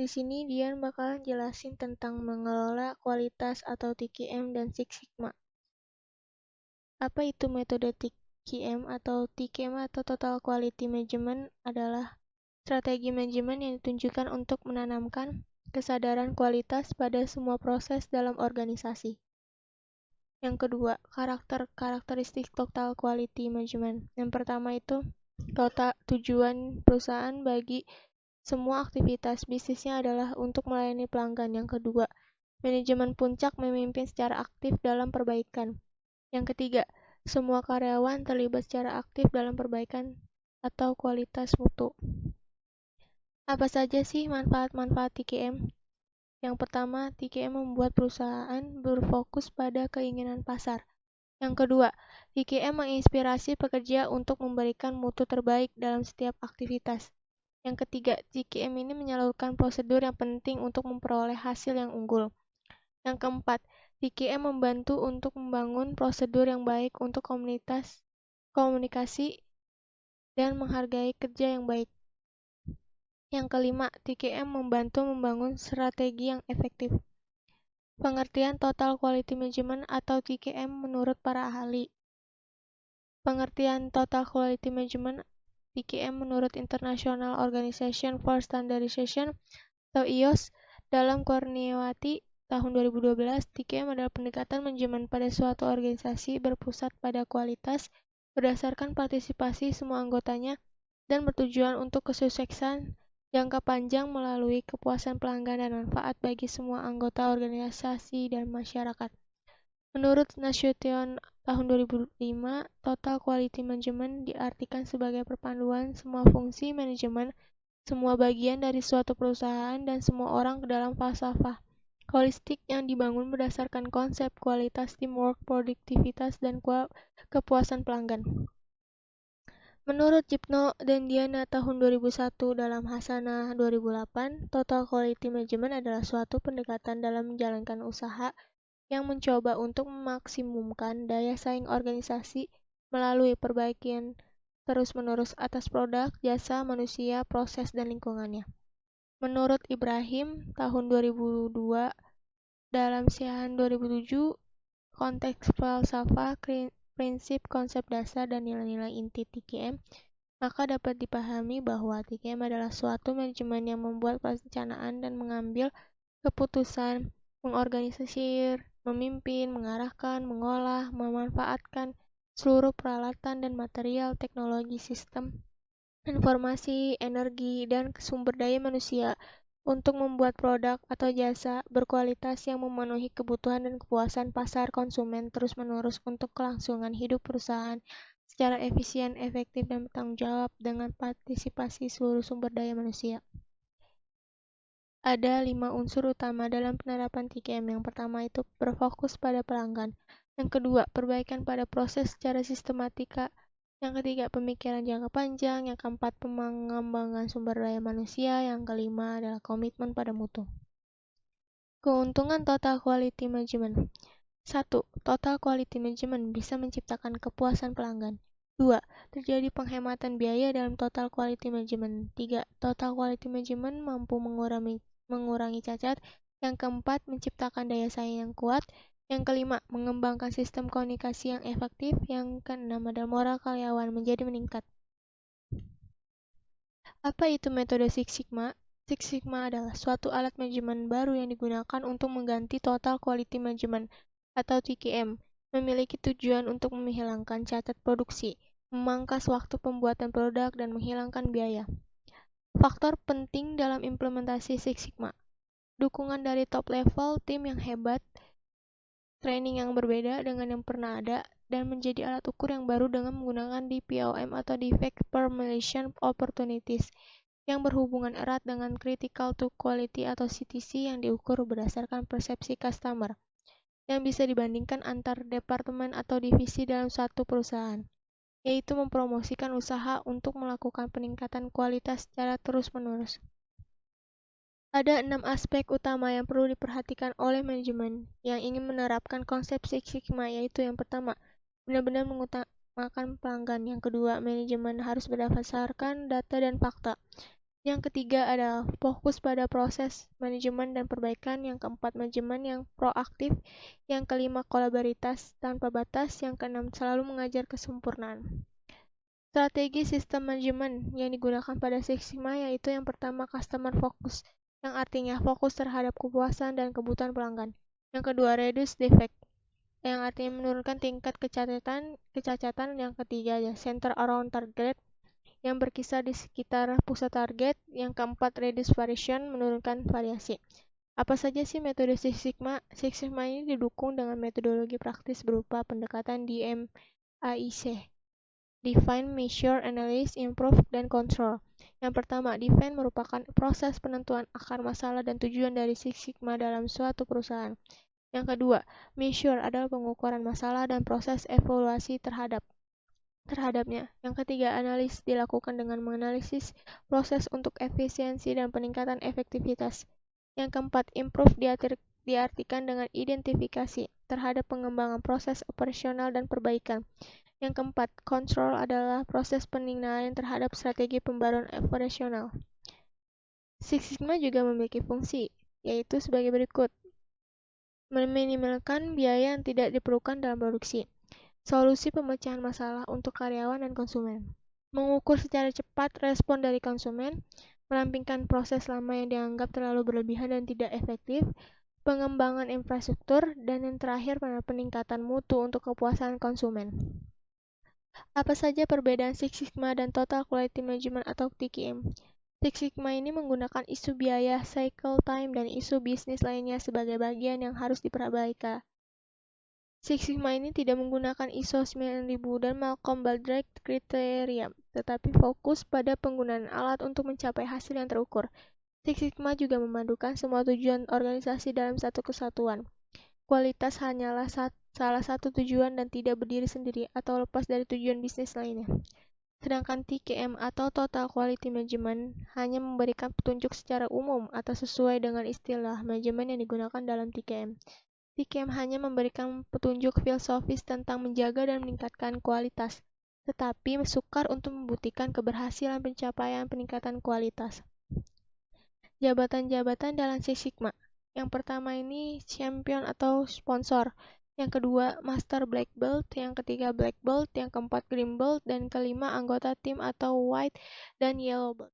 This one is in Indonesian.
Di sini Dian bakalan jelasin tentang mengelola kualitas atau TQM dan Six Sigma. Apa itu metode TQM atau TQM atau Total Quality Management adalah strategi manajemen yang ditunjukkan untuk menanamkan kesadaran kualitas pada semua proses dalam organisasi. Yang kedua, karakteristik Total Quality Management. Yang pertama itu tujuan perusahaan bagi semua aktivitas bisnisnya adalah untuk melayani pelanggan. Yang kedua, manajemen puncak memimpin secara aktif dalam perbaikan. Yang ketiga, semua karyawan terlibat secara aktif dalam perbaikan atau kualitas mutu. Apa saja sih manfaat-manfaat TQM? Yang pertama, TQM membuat perusahaan berfokus pada keinginan pasar. Yang kedua, TQM menginspirasi pekerja untuk memberikan mutu terbaik dalam setiap aktivitas. Yang ketiga, TQM ini menyalurkan prosedur yang penting untuk memperoleh hasil yang unggul. Yang keempat, TQM membantu untuk membangun prosedur yang baik untuk komunikasi dan menghargai kerja yang baik. Yang kelima, TQM membantu membangun strategi yang efektif. Pengertian Total Quality Management atau TQM menurut para ahli. Pengertian Total Quality Management TQM menurut International Organization for Standardization atau IOS dalam Kurniawati tahun 2012, TQM adalah pendekatan manajemen pada suatu organisasi berpusat pada kualitas berdasarkan partisipasi semua anggotanya dan bertujuan untuk kesuksesan jangka panjang melalui kepuasan pelanggan dan manfaat bagi semua anggota organisasi dan masyarakat. Menurut Nasution tahun 2005, Total Quality Management diartikan sebagai perpaduan semua fungsi manajemen, semua bagian dari suatu perusahaan, dan semua orang ke dalam falsafah holistik yang dibangun berdasarkan konsep kualitas, teamwork, produktivitas, dan kepuasan pelanggan. Menurut Jipno dan Diana tahun 2001 dalam Hasanah 2008, Total Quality Management adalah suatu pendekatan dalam menjalankan usaha yang mencoba untuk memaksimumkan daya saing organisasi melalui perbaikan terus-menerus atas produk, jasa, manusia, proses, dan lingkungannya. Menurut Ibrahim tahun 2002 dalam Siahan 2007, konteks falsafah, prinsip, konsep dasar, dan nilai-nilai inti TQM, maka dapat dipahami bahwa TQM adalah suatu manajemen yang membuat perencanaan dan mengambil keputusan, mengorganisir, memimpin, mengarahkan, mengolah, memanfaatkan seluruh peralatan dan material, teknologi, sistem, informasi, energi, dan sumber daya manusia untuk membuat produk atau jasa berkualitas yang memenuhi kebutuhan dan kepuasan pasar konsumen terus-menerus untuk kelangsungan hidup perusahaan secara efisien, efektif, dan bertanggung jawab dengan partisipasi seluruh sumber daya manusia. Ada 5 unsur utama dalam penerapan TQM. Yang pertama itu berfokus pada pelanggan. Yang kedua, perbaikan pada proses secara sistematika. Yang ketiga, pemikiran jangka panjang. Yang keempat, pengembangan sumber daya manusia. Yang kelima adalah komitmen pada mutu. Keuntungan Total Quality Management. 1. Total Quality Management bisa menciptakan kepuasan pelanggan. 2. Terjadi penghematan biaya dalam Total Quality Management. 3. Total Quality Management mampu mengurangi cacat. Yang keempat, menciptakan daya saing yang kuat. Yang kelima, mengembangkan sistem komunikasi yang efektif. Yang keenam adalah moral karyawan menjadi meningkat. Apa itu metode Six Sigma? Six Sigma adalah suatu alat manajemen baru yang digunakan untuk mengganti Total Quality Management atau TQM, memiliki tujuan untuk menghilangkan cacat produksi, memangkas waktu pembuatan produk, dan menghilangkan biaya. Faktor penting dalam implementasi Six Sigma. Dukungan dari top level, tim yang hebat, training yang berbeda dengan yang pernah ada, dan menjadi alat ukur yang baru dengan menggunakan DPOM atau Defect Permanent Opportunities yang berhubungan erat dengan Critical to Quality atau CTC yang diukur berdasarkan persepsi customer yang bisa dibandingkan antar departemen atau divisi dalam suatu perusahaan, yaitu mempromosikan usaha untuk melakukan peningkatan kualitas secara terus-menerus. Ada 6 aspek utama yang perlu diperhatikan oleh manajemen yang ingin menerapkan konsep Six Sigma, yaitu yang pertama, benar-benar mengutamakan pelanggan. Yang kedua, manajemen harus berdasarkan data dan fakta. Yang ketiga adalah fokus pada proses manajemen dan perbaikan. Yang keempat, manajemen yang proaktif. Yang kelima, kolaborasi tanpa batas. Yang keenam, selalu mengajar kesempurnaan. Strategi sistem manajemen yang digunakan pada Six Sigma yaitu yang pertama, customer focus, yang artinya fokus terhadap kepuasan dan kebutuhan pelanggan. Yang kedua, reduce defect, yang artinya menurunkan tingkat kecacatan. Yang ketiga, center around target, yang berkisar di sekitar pusat target. Yang keempat, reduce variation, menurunkan variasi. Apa saja sih metode Six Sigma? Six Sigma ini didukung dengan metodologi praktis berupa pendekatan DMAIC. Define, Measure, Analyze, Improve, dan Control. Yang pertama, define merupakan proses penentuan akar masalah dan tujuan dari Six Sigma dalam suatu perusahaan. Yang kedua, measure adalah pengukuran masalah dan proses evaluasi terhadapnya. Yang ketiga, analis dilakukan dengan menganalisis proses untuk efisiensi dan peningkatan efektivitas. Yang keempat, improve diartikan dengan identifikasi terhadap pengembangan proses operasional dan perbaikan. Yang keempat, control adalah proses penilaian terhadap strategi pembaruan operasional. Six Sigma juga memiliki fungsi, yaitu sebagai berikut. Meminimalkan biaya yang tidak diperlukan dalam produksi. Solusi pemecahan masalah untuk karyawan dan konsumen. Mengukur secara cepat respon dari konsumen. Merampingkan proses lama yang dianggap terlalu berlebihan dan tidak efektif. Pengembangan infrastruktur. Dan yang terakhir, peningkatan mutu untuk kepuasan konsumen. Apa saja perbedaan Six Sigma dan Total Quality Management atau TQM? Six Sigma ini menggunakan isu biaya, cycle time, dan isu bisnis lainnya sebagai bagian yang harus diperbaiki. Six Sigma ini tidak menggunakan ISO 9000 dan Malcolm Baldrige kriteria, tetapi fokus pada penggunaan alat untuk mencapai hasil yang terukur. Six Sigma juga memadukan semua tujuan organisasi dalam satu kesatuan. Kualitas hanyalah salah satu tujuan dan tidak berdiri sendiri atau lepas dari tujuan bisnis lainnya. Sedangkan TQM atau Total Quality Management hanya memberikan petunjuk secara umum atau sesuai dengan istilah manajemen yang digunakan dalam TQM. TQM hanya memberikan petunjuk filosofis tentang menjaga dan meningkatkan kualitas, tetapi sukar untuk membuktikan keberhasilan pencapaian peningkatan kualitas. Jabatan-jabatan dalam Six Sigma. Yang pertama ini champion atau sponsor. Yang kedua, master black belt. Yang ketiga, black belt. Yang keempat, green belt. Dan kelima, anggota tim atau white dan yellow belt.